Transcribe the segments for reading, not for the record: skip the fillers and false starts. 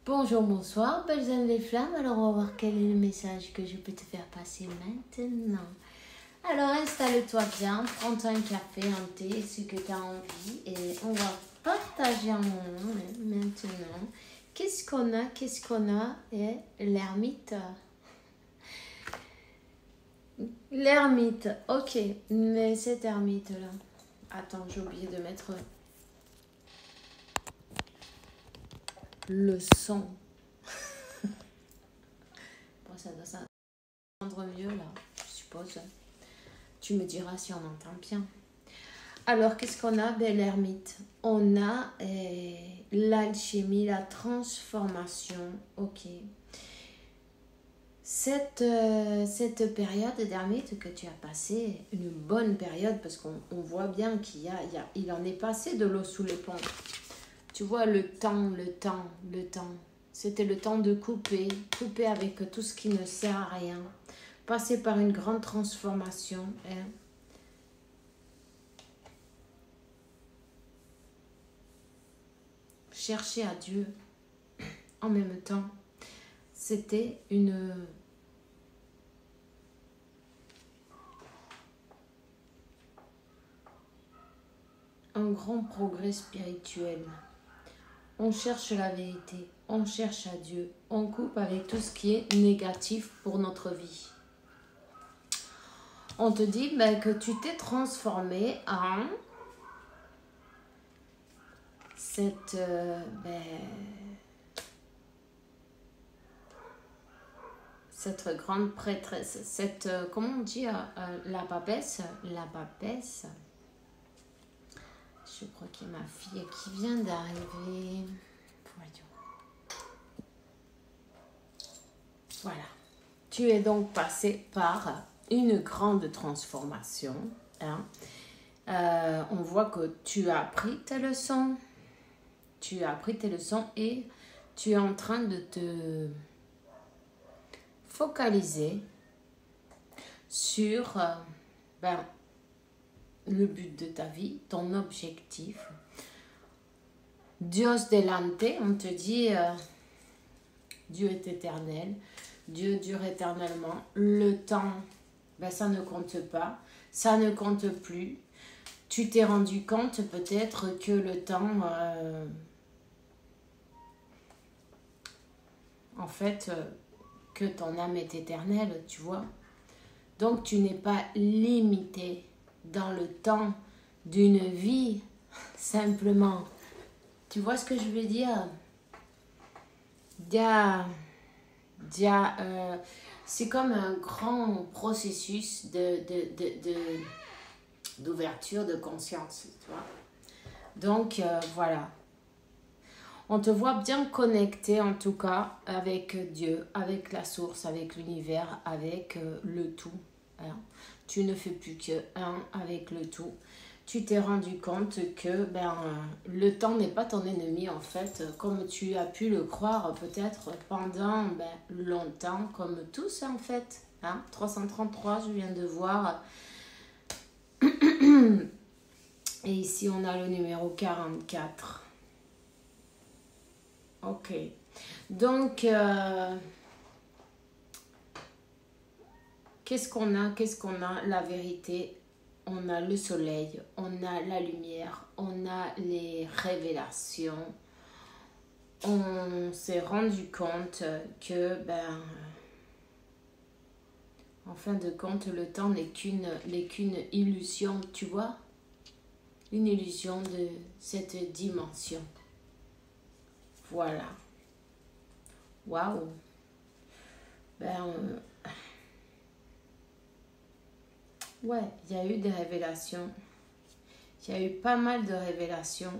Bonjour, bonsoir, belles âmes des flammes. Alors, on va voir quel est le message que je peux te faire passer maintenant. Alors, installe-toi bien, prends-toi un café, un thé, ce que tu as envie. Et on va partager un moment maintenant. Qu'est-ce qu'on a Et l'ermite. L'ermite, ok. Mais cette ermite-là... Attends, j'ai oublié de mettre... le son. Bon, ça doit s'entendre mieux là, je suppose. Tu me diras si on entend bien. Alors, qu'est-ce qu'on a? L'ermite. On a l'alchimie, la transformation. Ok. Cette période d'ermite que tu as passée, une bonne période, parce qu'on voit bien il en est passé de l'eau sous les ponts. Tu vois, le temps. C'était le temps de couper avec tout ce qui ne sert à rien. Passer par une grande transformation. Hein. Chercher à Dieu en même temps. C'était un grand progrès spirituel. On cherche la vérité, on cherche à Dieu, on coupe avec tout ce qui est négatif pour notre vie. On te dit que tu t'es transformé en cette grande prêtresse, cette, comment on dit, la papesse. Je crois qu'il y a ma fille qui vient d'arriver. Voilà. Tu es donc passé par une grande transformation. Hein. On voit que tu as appris tes leçons. Et tu es en train de te focaliser sur le but de ta vie, ton objectif. Dios delante, on te dit Dieu est éternel, Dieu dure éternellement. Le temps, ça ne compte pas, ça ne compte plus. Tu t'es rendu compte peut-être que le temps, en fait, que ton âme est éternelle, tu vois. Donc tu n'es pas limité dans le temps d'une vie, simplement. Tu vois ce que je veux dire? C'est comme un grand processus d'ouverture de conscience, tu vois. Donc, voilà. On te voit bien connecté, en tout cas, avec Dieu, avec la source, avec l'univers, avec le tout. Hein. Tu ne fais plus que un avec le tout. Tu t'es rendu compte que le temps n'est pas ton ennemi, en fait, comme tu as pu le croire peut-être pendant longtemps, comme tous, en fait. Hein. 333, je viens de voir. Et ici, on a le numéro 44. Ok. Donc, qu'est-ce qu'on a? La vérité. On a le soleil, on a la lumière, on a les révélations. On s'est rendu compte que, en fin de compte, le temps n'est qu'une illusion, tu vois? Une illusion de cette dimension. Voilà. Waouh. Ouais, il y a eu des révélations. Il y a eu pas mal de révélations.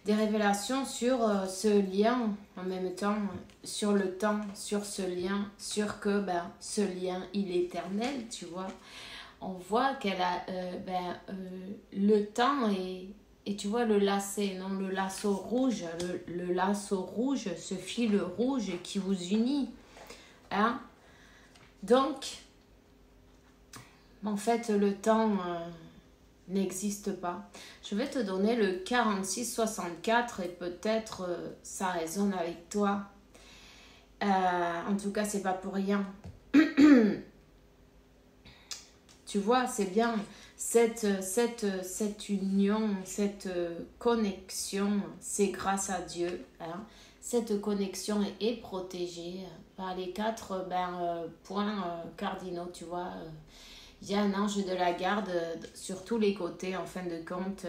Des révélations sur ce lien, en même temps, sur le temps, sur ce lien, sur que ce lien, il est éternel, tu vois. On voit qu'elle a le temps et tu vois le lacet, non, le lasso rouge, le lasso rouge, ce fil rouge qui vous unit. Hein? Donc, en fait, le temps n'existe pas. Je vais te donner le 46-64 et peut-être ça résonne avec toi. En tout cas, c'est pas pour rien. Tu vois, c'est bien cette union, cette connexion, c'est grâce à Dieu. Hein. Cette connexion est protégée par les 4 points cardinaux, tu vois. Il y a un ange de la garde sur tous les côtés, en fin de compte.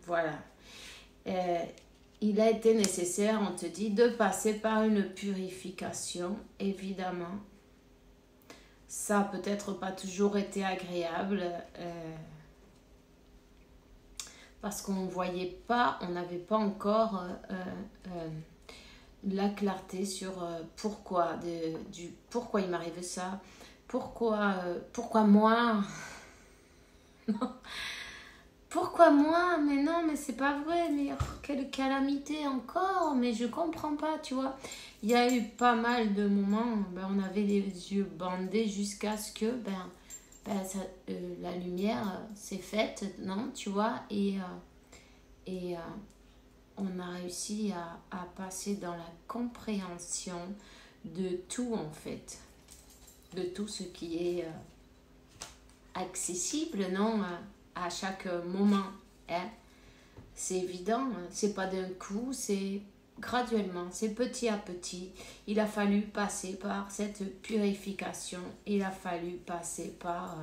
Voilà. Il a été nécessaire, on te dit, de passer par une purification, évidemment. Ça a peut-être pas toujours été agréable parce qu'on ne voyait pas, on n'avait pas encore la clarté sur pourquoi il m'arrive ça, pourquoi moi. Pourquoi moi? Mais non, mais c'est pas vrai, mais oh, quelle calamité encore, mais je comprends pas, tu vois. Il y a eu pas mal de moments, on avait les yeux bandés jusqu'à ce que la lumière s'est faite, non, tu vois, et on a réussi à passer dans la compréhension de tout en fait, de tout ce qui est accessible, non, à chaque moment. Hein. C'est évident, c'est pas d'un coup, c'est graduellement, c'est petit à petit. Il a fallu passer par cette purification, il a fallu passer par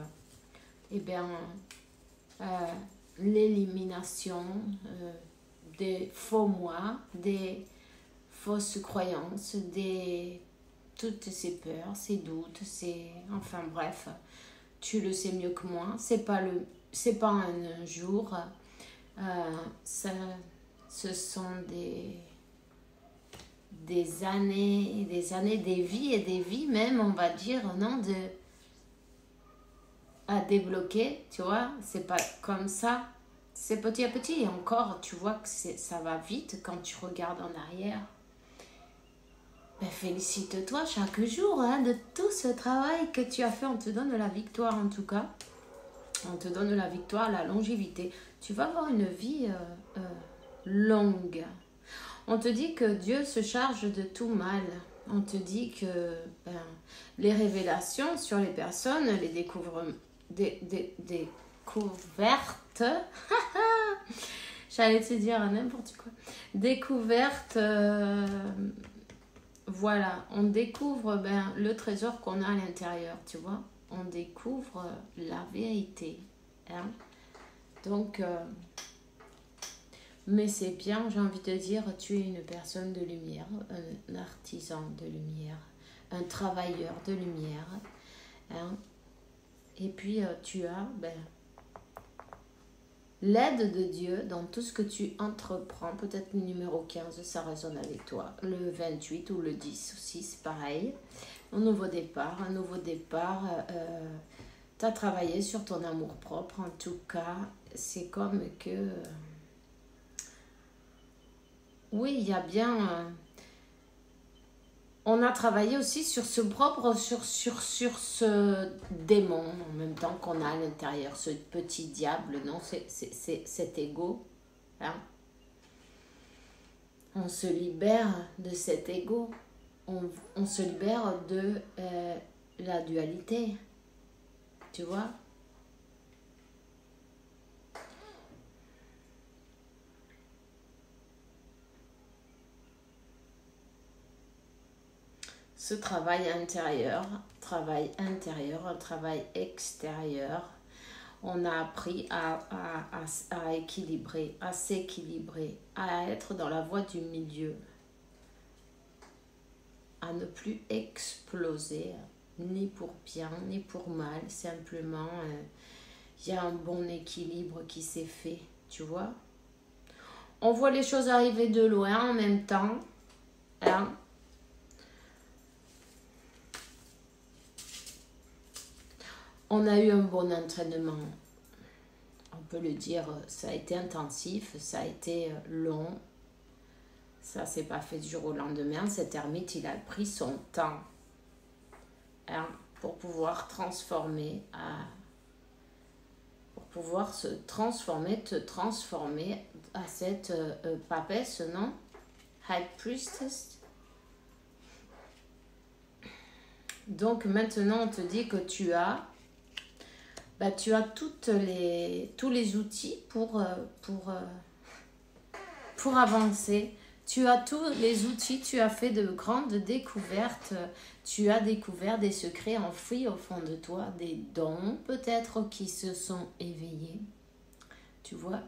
l'élimination des faux moi, des fausses croyances, toutes ces peurs, ces doutes, enfin bref, tu le sais mieux que moi, c'est pas un jour, ce sont des années, des vies et des vies même, on va dire, non, à débloquer, tu vois, c'est pas comme ça, c'est petit à petit, et encore, tu vois que ça va vite quand tu regardes en arrière. Félicite-toi chaque jour de tout ce travail que tu as fait, on te donne la victoire en tout cas. On te donne la victoire, la longévité. Tu vas avoir une vie longue. On te dit que Dieu se charge de tout mal. On te dit que les révélations sur les personnes, les découvertes, j'allais te dire n'importe quoi, découvertes, voilà, on découvre le trésor qu'on a à l'intérieur, tu vois. On découvre la vérité. Hein? Donc, mais c'est bien, j'ai envie de dire, tu es une personne de lumière, un artisan de lumière, un travailleur de lumière. Hein? Et puis, tu as l'aide de Dieu dans tout ce que tu entreprends. Peut-être le numéro 15, ça résonne avec toi. Le 28 ou le 10 aussi, c'est pareil. Un nouveau départ, tu as travaillé sur ton amour-propre. En tout cas, c'est comme que... oui, il y a bien... on a travaillé aussi sur ce démon, en même temps qu'on a à l'intérieur, ce petit diable, non, c'est cet ego. Hein? On se libère de cet ego. On se libère de la dualité. Tu vois? Ce travail intérieur, un travail extérieur, on a appris à équilibrer, à s'équilibrer, à être dans la voie du milieu, à ne plus exploser, ni pour bien, ni pour mal, simplement, il y a un bon équilibre qui s'est fait, tu vois. On voit les choses arriver de loin en même temps, hein. On a eu un bon entraînement, on peut le dire, ça a été intensif, ça a été long, ça s'est pas fait du jour au lendemain. Cet ermite, il a pris son temps hein, pour pouvoir transformer, pour pouvoir te transformer à cette papesse, non? High Priestess. Donc maintenant, on te dit que tu as tous les outils pour avancer. Tu as tous les outils, tu as fait de grandes découvertes, tu as découvert des secrets enfouis au fond de toi, des dons peut-être qui se sont éveillés. Tu vois,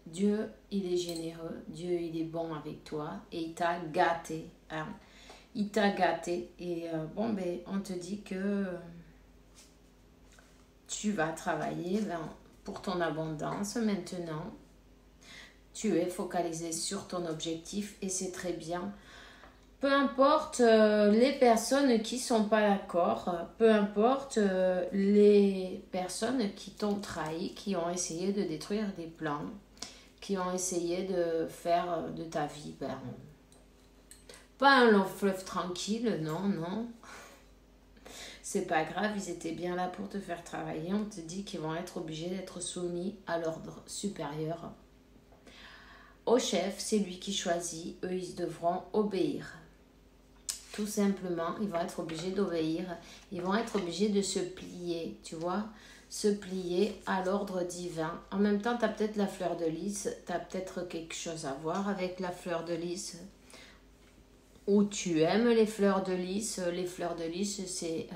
Dieu, il est généreux, Dieu, il est bon avec toi et il t'a gâté. Hein. Il t'a gâté et on te dit que tu vas travailler pour ton abondance maintenant. Tu es focalisé sur ton objectif et c'est très bien. Peu importe les personnes qui ne sont pas d'accord, peu importe les personnes qui t'ont trahi, qui ont essayé de détruire des plans, qui ont essayé de faire de ta vie pas un long fleuve tranquille, non. C'est pas grave, ils étaient bien là pour te faire travailler. On te dit qu'ils vont être obligés d'être soumis à l'ordre supérieur. Au chef, c'est lui qui choisit, eux ils devront obéir. Tout simplement, ils vont être obligés d'obéir, ils vont être obligés de se plier, tu vois, se plier à l'ordre divin. En même temps, tu as peut-être la fleur de lys, tu as peut-être quelque chose à voir avec la fleur de lys, ou tu aimes les fleurs de lys. Les fleurs de lys, c'est...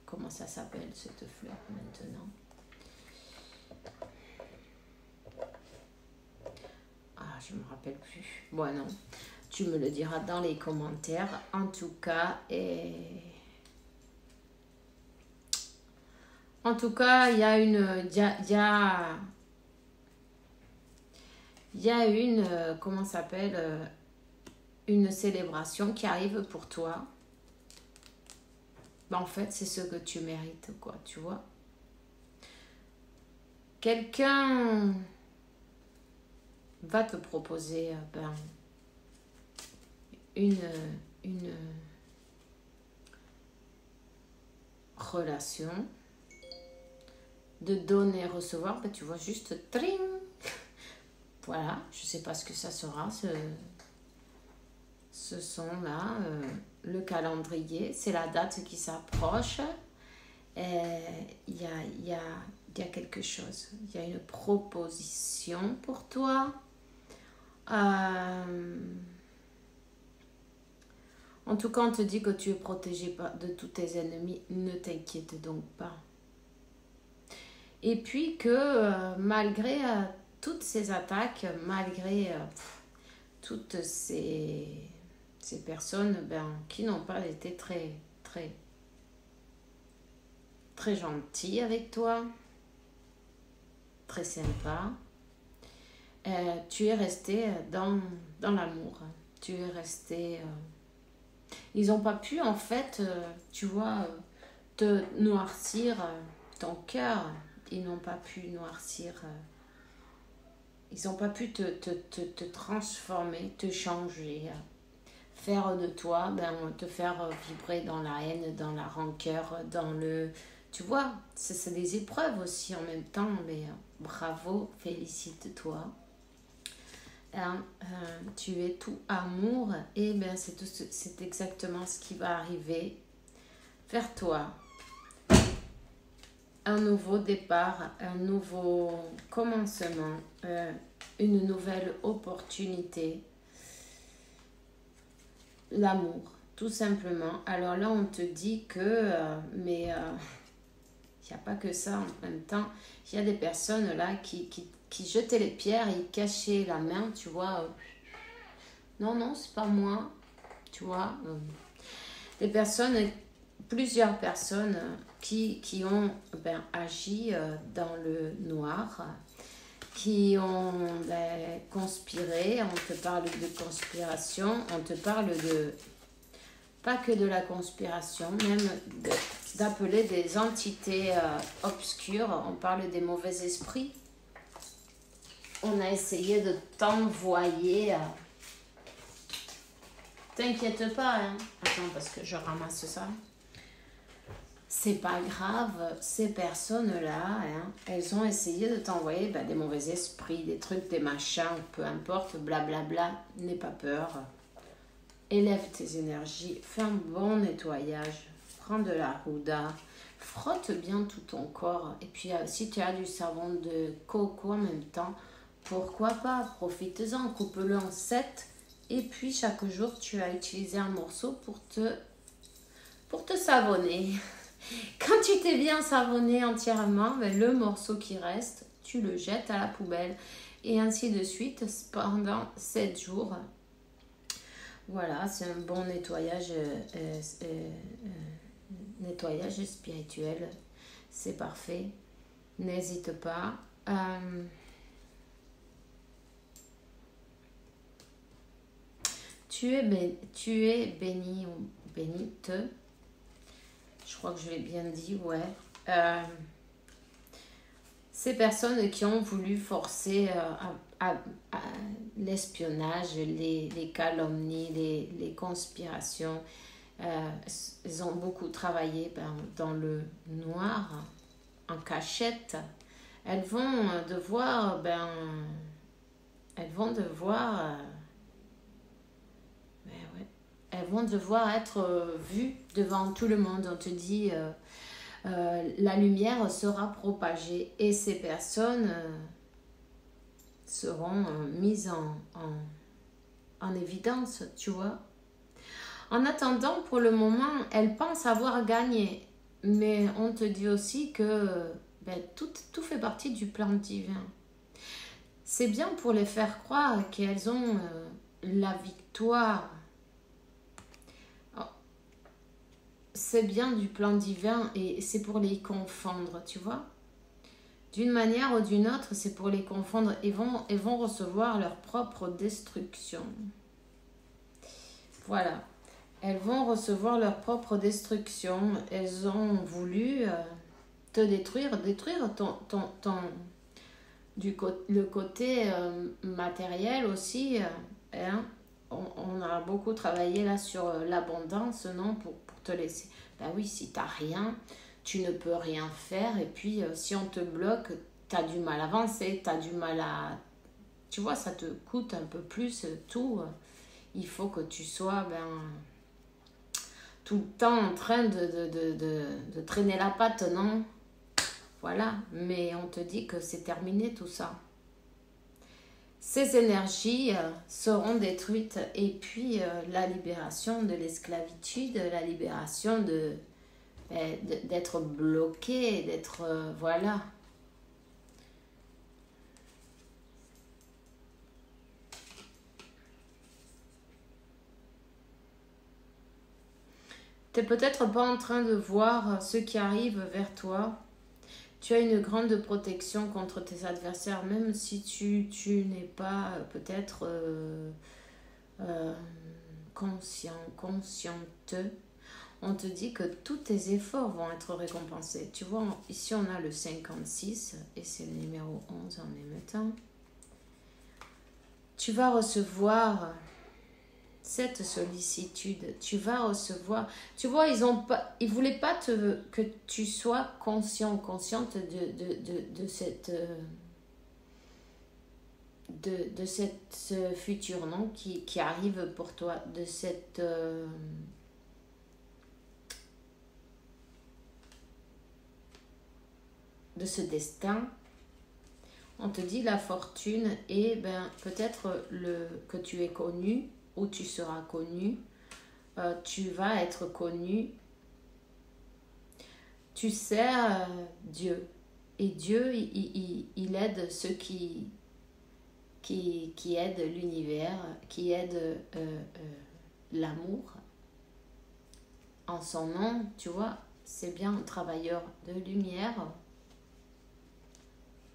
comment ça s'appelle cette fleur maintenant? Je me rappelle plus. Bon, non. Tu me le diras dans les commentaires. En tout cas, il y a une, comment ça s'appelle, une célébration qui arrive pour toi. En fait, c'est ce que tu mérites, quoi, tu vois. Quelqu'un va te proposer une relation de donner et recevoir. Tu vois juste tring. Voilà, je sais pas ce que ça sera, ce son là, le calendrier, c'est la date qui s'approche. Il y a quelque chose, il y a une proposition pour toi. En tout cas, on te dit que tu es protégé de tous tes ennemis. Ne t'inquiète donc pas. Et puis que malgré toutes ces attaques, malgré toutes ces personnes qui n'ont pas été très gentilles avec toi, très sympa, tu es resté dans l'amour. Tu es resté... ils n'ont pas pu, en fait, tu vois, te noircir ton cœur. Ils n'ont pas pu noircir... ils n'ont pas pu te transformer, te changer, faire de toi, te faire vibrer dans la haine, dans la rancœur, dans le... Tu vois, c'est des épreuves aussi en même temps, mais bravo, félicite-toi. Tu es tout amour et c'est exactement ce qui va arriver vers toi. Un nouveau départ, un nouveau commencement, une nouvelle opportunité. L'amour, tout simplement. Alors là, on te dit que... il n'y a pas que ça en même temps. Il y a des personnes là qui jetaient les pierres et cachaient la main, tu vois. Non, c'est pas moi. Tu vois. Plusieurs personnes qui ont agi dans le noir, qui ont conspiré. On te parle de conspiration, on te parle de... Pas que de la conspiration, même d'appeler des entités obscures. On parle des mauvais esprits. On a essayé de t'envoyer... T'inquiète pas, hein. Attends, parce que je ramasse ça. c'est pas grave, ces personnes-là, hein, elles ont essayé de t'envoyer des mauvais esprits, des trucs, des machins, peu importe, blablabla, n'aie pas peur. Élève tes énergies, fais un bon nettoyage, prends de la Ruda, frotte bien tout ton corps. Et puis si tu as du savon de coco en même temps, pourquoi pas, profites-en, coupe-le en 7. Et puis chaque jour, tu as utilisé un morceau pour te savonner. Quand tu t'es bien savonné entièrement, le morceau qui reste, tu le jettes à la poubelle. Et ainsi de suite pendant 7 jours. Voilà, c'est un bon nettoyage, nettoyage spirituel. C'est parfait. N'hésite pas. Tu es béni ou bénite. Je crois que je l'ai bien dit, ouais. Ces personnes qui ont voulu forcer à l'espionnage, les calomnies, les conspirations, ils ont beaucoup travaillé dans le noir, en cachette. Elles vont devoir, elles vont devoir être vues devant tout le monde. On te dit, la lumière sera propagée et ces personnes seront mises en évidence, tu vois. En attendant, pour le moment, elles pensent avoir gagné. Mais on te dit aussi que tout fait partie du plan divin. C'est bien pour les faire croire qu'elles ont la victoire. C'est bien du plan divin et c'est pour les confondre, tu vois. D'une manière ou d'une autre, c'est pour les confondre et vont recevoir leur propre destruction. Voilà. Elles vont recevoir leur propre destruction. Elles ont voulu te détruire le côté matériel aussi. Hein. On a beaucoup travaillé là sur l'abondance, non, pour te laisser. Ben oui, si tu n'as rien, tu ne peux rien faire. Et puis, si on te bloque, tu as du mal à avancer, tu as du mal à... Tu vois, ça te coûte un peu plus tout. Il faut que tu sois tout le temps en train de traîner la patte, non? Voilà, mais on te dit que c'est terminé tout ça. Ces énergies seront détruites et puis la libération de l'esclavitude, la libération d'être bloqué, d'être... voilà. Tu n'es peut-être pas en train de voir ce qui arrive vers toi. Tu as une grande protection contre tes adversaires, même si tu n'es pas peut-être consciente. On te dit que tous tes efforts vont être récompensés. Tu vois, ici on a le 56 et c'est le numéro 11 en même temps. Tu vas recevoir cette sollicitude, tu vas recevoir. Tu vois, ils voulaient pas que tu sois conscient ou consciente de ce futur, non, qui arrive pour toi, de ce destin. On te dit la fortune et peut-être que tu es connu ou tu seras connu, tu vas être connu. Tu sers Dieu et Dieu il aide ceux qui aident l'univers, qui aident l'amour en son nom, tu vois. C'est bien un travailleur de lumière.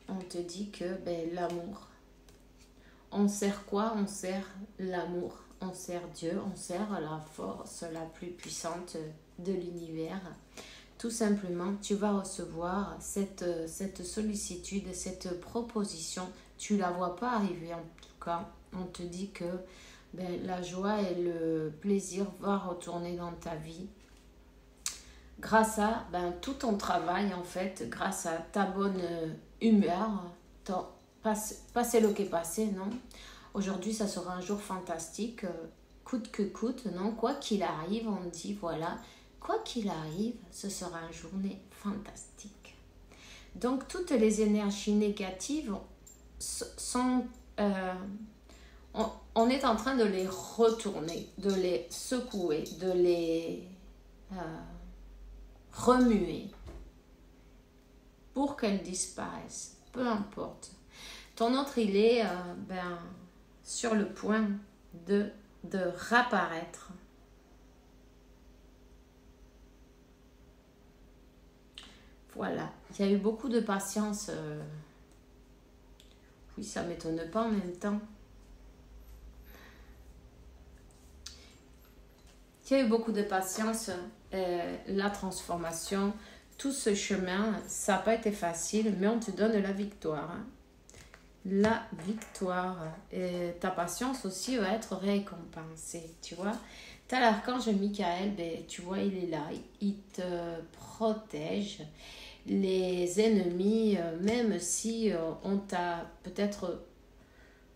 On te dit que l'amour, on sert quoi? On sert l'amour, on sert Dieu, on sert la force la plus puissante de l'univers. Tout simplement, tu vas recevoir cette sollicitude, cette proposition. Tu ne la vois pas arriver en tout cas. On te dit que la joie et le plaisir vont retourner dans ta vie. grâce à tout ton travail, en fait, grâce à ta bonne humeur, passé le qui est passé, non? Aujourd'hui, ça sera un jour fantastique, coûte que coûte, non? Quoi qu'il arrive, on dit, voilà, quoi qu'il arrive, ce sera une journée fantastique. Donc, toutes les énergies négatives sont... on est en train de les retourner, de les secouer, de les remuer pour qu'elles disparaissent. Peu importe. Ton autre, il est sur le point de réapparaître. Voilà. Il y a eu beaucoup de patience. Oui, ça ne m'étonne pas en même temps. Il y a eu beaucoup de patience. La transformation, tout ce chemin, ça n'a pas été facile, mais on te donne la victoire. Hein. La victoire. Et ta patience aussi va être récompensée, tu vois. Tu as l'archange Michael, tu vois, il est là, il te protège. Les ennemis, même si on t'a peut-être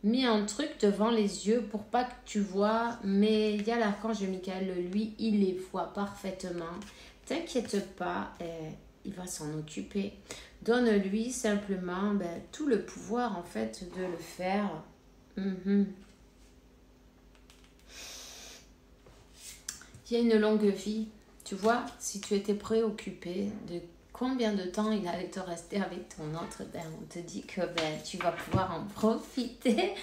mis un truc devant les yeux pour pas que tu vois, mais il y a l'archange Michael, lui, il les voit parfaitement. T'inquiète pas, il va s'en occuper. Donne-lui simplement tout le pouvoir en fait de le faire. Il y a une longue vie. Tu vois, si tu étais préoccupé de combien de temps il allait te rester avec ton autre, on te dit que tu vas pouvoir en profiter.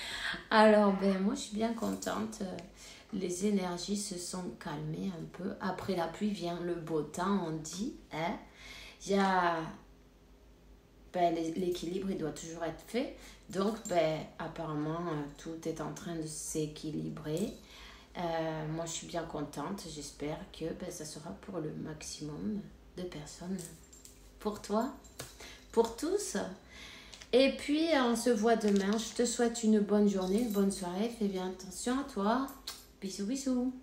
Alors, moi, je suis bien contente. Les énergies se sont calmées un peu. Après la pluie vient le beau temps, on dit. Hein? Il y a... l'équilibre, il doit toujours être fait. Donc, apparemment, tout est en train de s'équilibrer. Moi, je suis bien contente. J'espère que ça sera pour le maximum de personnes. Pour toi, pour tous. Et puis, on se voit demain. Je te souhaite une bonne journée, une bonne soirée. Fais bien attention à toi. Bisous, bisous.